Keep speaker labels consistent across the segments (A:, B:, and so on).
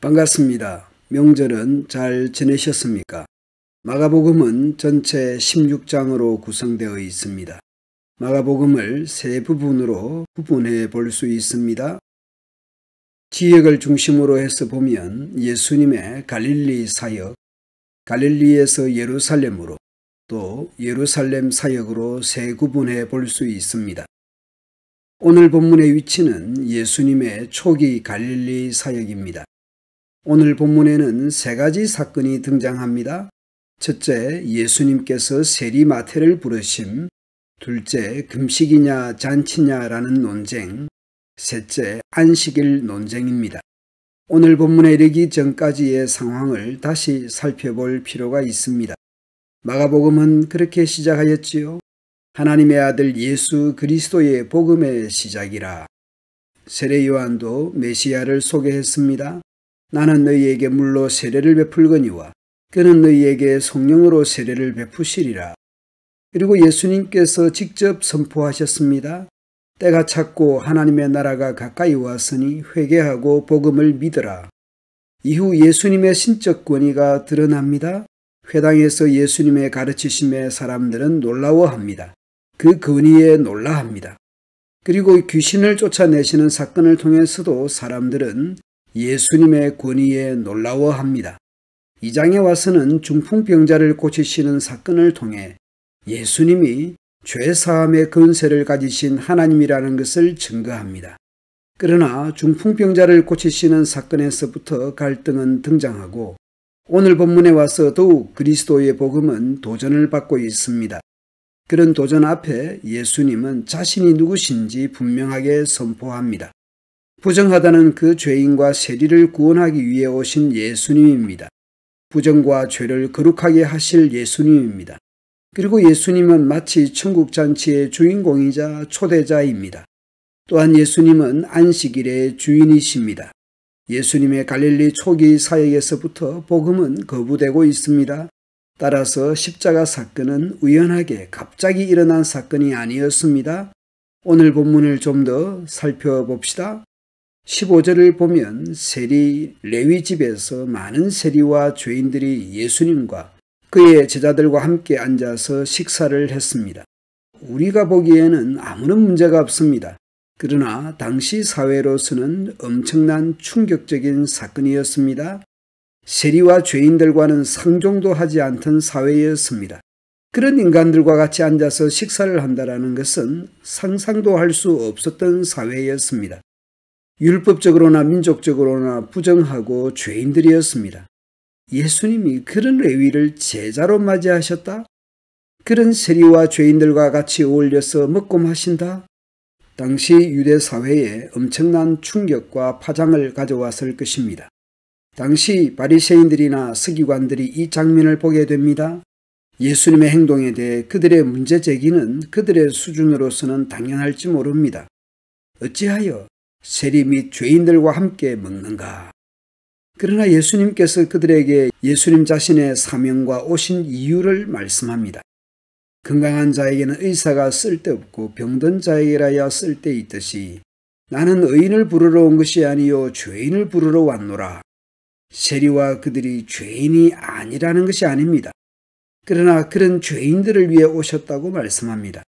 A: 반갑습니다. 명절은 잘 지내셨습니까? 마가복음은 전체 16장으로 구성되어 있습니다. 마가복음을 세 부분으로 구분해 볼 수 있습니다. 지역을 중심으로 해서 보면 예수님의 갈릴리 사역, 갈릴리에서 예루살렘으로, 또 예루살렘 사역으로 세 구분해 볼 수 있습니다. 오늘 본문의 위치는 예수님의 초기 갈릴리 사역입니다. 오늘 본문에는 세 가지 사건이 등장합니다. 첫째, 예수님께서 세리마태를 부르심. 둘째, 금식이냐 잔치냐라는 논쟁. 셋째, 안식일 논쟁입니다. 오늘 본문에 이르기 전까지의 상황을 다시 살펴볼 필요가 있습니다. 마가복음은 그렇게 시작하였지요. 하나님의 아들 예수 그리스도의 복음의 시작이라. 세례 요한도 메시아를 소개했습니다. 나는 너희에게 물로 세례를 베풀거니와 그는 너희에게 성령으로 세례를 베푸시리라. 그리고 예수님께서 직접 선포하셨습니다. 때가 찼고 하나님의 나라가 가까이 왔으니 회개하고 복음을 믿으라. 이후 예수님의 신적 권위가 드러납니다. 회당에서 예수님의 가르치심에 사람들은 놀라워합니다. 그 권위에 놀라합니다. 그리고 귀신을 쫓아내시는 사건을 통해서도 사람들은 예수님의 권위에 놀라워합니다. 2장에 와서는 중풍병자를 고치시는 사건을 통해 예수님이 죄사함의 권세를 가지신 하나님이라는 것을 증거합니다. 그러나 중풍병자를 고치시는 사건에서부터 갈등은 등장하고 오늘 본문에 와서 더욱 그리스도의 복음은 도전을 받고 있습니다. 그런 도전 앞에 예수님은 자신이 누구신지 분명하게 선포합니다. 부정하다는 그 죄인과 세리를 구원하기 위해 오신 예수님입니다. 부정과 죄를 거룩하게 하실 예수님입니다. 그리고 예수님은 마치 천국잔치의 주인공이자 초대자입니다. 또한 예수님은 안식일의 주인이십니다. 예수님의 갈릴리 초기 사역에서부터 복음은 거부되고 있습니다. 따라서 십자가 사건은 우연하게 갑자기 일어난 사건이 아니었습니다. 오늘 본문을 좀 더 살펴봅시다. 15절을 보면 세리 레위 집에서 많은 세리와 죄인들이 예수님과 그의 제자들과 함께 앉아서 식사를 했습니다. 우리가 보기에는 아무런 문제가 없습니다. 그러나 당시 사회로서는 엄청난 충격적인 사건이었습니다. 세리와 죄인들과는 상종도 하지 않던 사회였습니다. 그런 인간들과 같이 앉아서 식사를 한다는 것은 상상도 할 수 없었던 사회였습니다. 율법적으로나 민족적으로나 부정하고 죄인들이었습니다. 예수님이 그런 레위를 제자로 맞이하셨다? 그런 세리와 죄인들과 같이 어울려서 먹고 마신다? 당시 유대 사회에 엄청난 충격과 파장을 가져왔을 것입니다. 당시 바리새인들이나 서기관들이 이 장면을 보게 됩니다. 예수님의 행동에 대해 그들의 문제 제기는 그들의 수준으로서는 당연할지 모릅니다. 어찌하여 세리 및 죄인들과 함께 먹는가? 그러나 예수님께서 그들에게 예수님 자신의 사명과 오신 이유를 말씀합니다. 건강한 자에게는 의사가 쓸데없고 병든 자에게라야 쓸데있듯이 나는 의인을 부르러 온 것이 아니요 죄인을 부르러 왔노라. 세리와 그들이 죄인이 아니라는 것이 아닙니다. 그러나 그런 죄인들을 위해 오셨다고 말씀합니다.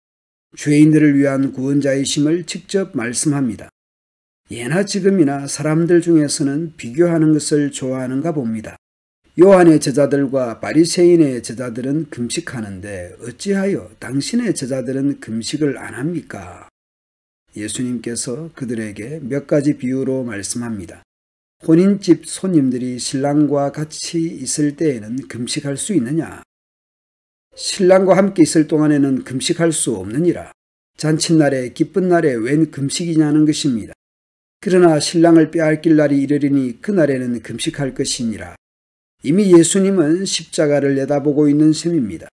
A: 죄인들을 위한 구원자이심을 직접 말씀합니다. 예나 지금이나 사람들 중에서는 비교하는 것을 좋아하는가 봅니다. 요한의 제자들과 바리새인의 제자들은 금식하는데 어찌하여 당신의 제자들은 금식을 안 합니까? 예수님께서 그들에게 몇 가지 비유로 말씀합니다. 혼인집 손님들이 신랑과 같이 있을 때에는 금식할 수 있느냐? 신랑과 함께 있을 동안에는 금식할 수 없느니라. 잔칫날에 기쁜 날에 웬 금식이냐는 것입니다. 그러나 신랑을 빼앗길 날이 이르리니 그날에는 금식할 것이니라. 이미 예수님은 십자가를 내다보고 있는 셈입니다.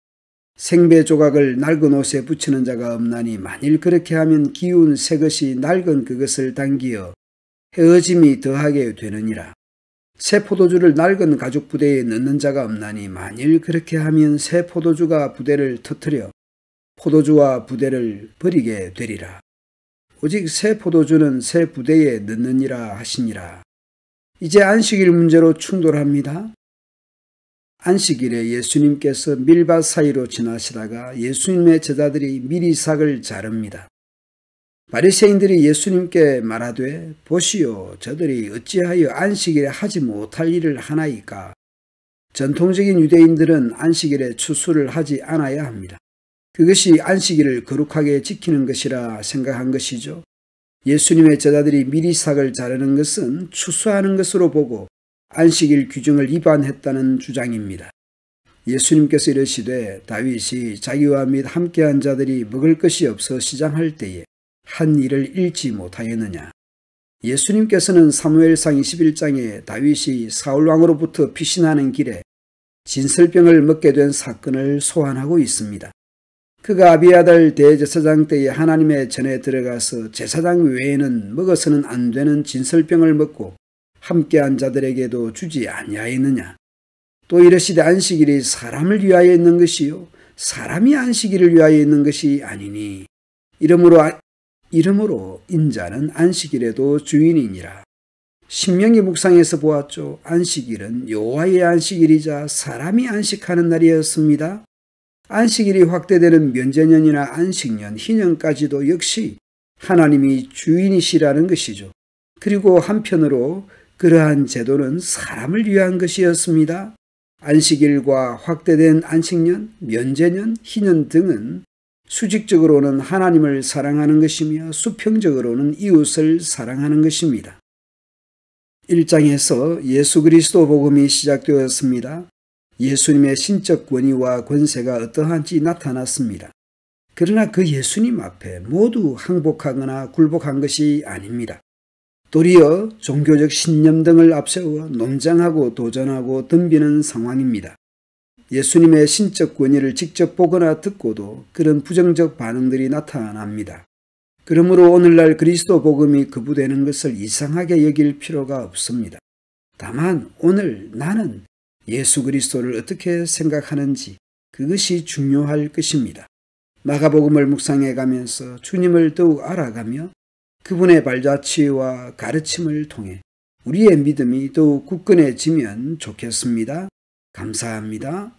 A: 생배 조각을 낡은 옷에 붙이는 자가 없나니 만일 그렇게 하면 기운 새 것이 낡은 그것을 당기어 헤어짐이 더하게 되느니라. 새 포도주를 낡은 가죽 부대에 넣는 자가 없나니 만일 그렇게 하면 새 포도주가 부대를 터뜨려 포도주와 부대를 버리게 되리라. 오직 새 포도주는 새 부대에 넣느니라 하시니라. 이제 안식일 문제로 충돌합니다. 안식일에 예수님께서 밀밭 사이로 지나시다가 예수님의 제자들이 미리삭을 자릅니다. 바리새인들이 예수님께 말하되 보시오, 저들이 어찌하여 안식일에 하지 못할 일을 하나이까? 전통적인 유대인들은 안식일에 추수를 하지 않아야 합니다. 그것이 안식일을 거룩하게 지키는 것이라 생각한 것이죠. 예수님의 제자들이 미리삭을 자르는 것은 추수하는 것으로 보고 안식일 규정을 위반했다는 주장입니다. 예수님께서 이르시되 다윗이 자기와 및 함께한 자들이 먹을 것이 없어 시장할 때에 한 일을 잃지 못하였느냐. 예수님께서는 사무엘상 21장에 다윗이 사울왕으로부터 피신하는 길에 진설병을 먹게 된 사건을 소환하고 있습니다. 그가 아비아달 대제사장 때에 하나님의 전에 들어가서 제사장 외에는 먹어서는 안 되는 진설병을 먹고 함께한 자들에게도 주지 아니하였느냐. 또 이르시되 안식일이 사람을 위하여 있는 것이요 사람이 안식일을 위하여 있는 것이 아니니 이러므로 인자는 안식일에도 주인이니라. 신명기 묵상에서 보았죠. 안식일은 여호와의 안식일이자 사람이 안식하는 날이었습니다. 안식일이 확대되는 면제년이나 안식년, 희년까지도 역시 하나님이 주인이시라는 것이죠. 그리고 한편으로 그러한 제도는 사람을 위한 것이었습니다. 안식일과 확대된 안식년, 면제년, 희년 등은 수직적으로는 하나님을 사랑하는 것이며 수평적으로는 이웃을 사랑하는 것입니다. 1장에서 예수 그리스도 복음이 시작되었습니다. 예수님의 신적 권위와 권세가 어떠한지 나타났습니다. 그러나 그 예수님 앞에 모두 항복하거나 굴복한 것이 아닙니다. 도리어 종교적 신념 등을 앞세워 논쟁하고 도전하고 덤비는 상황입니다. 예수님의 신적 권위를 직접 보거나 듣고도 그런 부정적 반응들이 나타납니다. 그러므로 오늘날 그리스도 복음이 거부되는 것을 이상하게 여길 필요가 없습니다. 다만 오늘 나는 예수 그리스도를 어떻게 생각하는지 그것이 중요할 것입니다. 마가복음을 묵상해 가면서 주님을 더욱 알아가며 그분의 발자취와 가르침을 통해 우리의 믿음이 더욱 굳건해지면 좋겠습니다. 감사합니다.